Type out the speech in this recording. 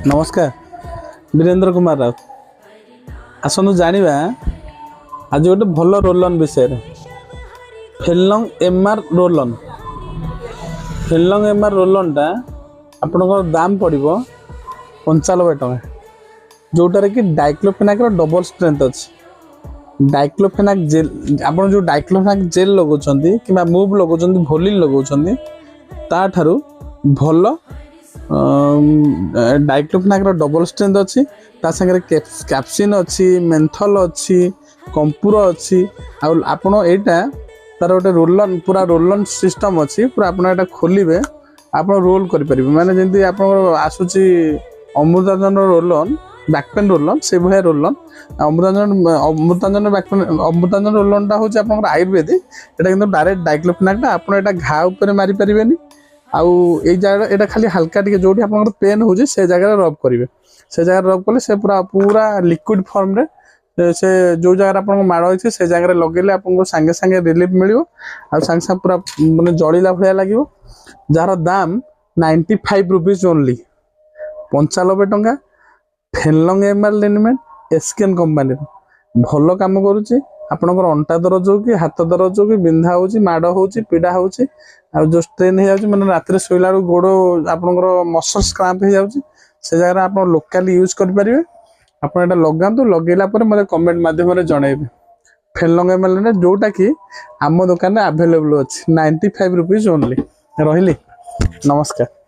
नमस्कार वीरेंद्र कुमार राउत आसनु जानिबा आज गोटे भल रोल ऑन विषय फेलंग एमआर रोल ऑन फेलंग एमआर रोल ऑन टा आपनकर दाम पड़िबो 95 टका जोटारे कि डाइक्लोफेनाक रो डबल स्ट्रेंथ अछि। डाइक्लोफेनाक जेल आपन जो डाइक्लोफेनाक जेल लगोचंदी किबा मूव लगोचंदी भोलिन लगोचंदी ता ठारू भल डाइक्लोफेनाक रो डबल स्ट्रेंथ अच्छी संगे कैप्सिन अच्छी मेंथल अच्छी कंपूर अच्छी आपण एटा तार गोटे रोलन पूरा रोलन सिस्टम अच्छी पूरा आपण एटा खोलिबे आपण रोल करि परिबे माने जेंति आपण आसुची अमृतांजन रोलन बैकपेन रोलन से भया रोलन अमृतांजन बैकपेन अमृतांजन रोलन टा होची आपण आयुर्वेदिक एटा किंतु डायरेक्ट डाइक्लोफेनाक टा आपण एटा घा ऊपर मारी परिबेनी आउ ए जगह एटा खाली हल्का टिके जोटी आपन पेन होजे से जगह रब करिवे से जगह रब कले से पूरा पूरा लिक्विड फॉर्म रे से जो जगह आपन माड़ होइछे से जगह लगेले आपन संगे संगे रिलीफ मिलियो आ संगे संगे पूरा माने जळिला भलिया लागिवो जार दाम 95 रुपीस ओनली 95 टंका फेलंग एमआर लिनमेंट एसकेन कंपनी भल काम करूची आपनकर अंटा दरज हो कि हाथ दरज हो कि बिंधा होची माड़ होची पीड़ा होची आ जो स्ट्रेन हो जाउची माने रात रे सोइला गोड़ आपनकर मसल्स क्रैम्प हो जाउची से जगह आप लोकली यूज कर परिबे आपण एटा लगांतु लगेला पर मते कमेंट माध्यम रे जणाइबे फेलंग एमआर जोटा कि आम दुकान रे अवेलेबल अछि 95 रुपीस ओनली रहिली नमस्कार।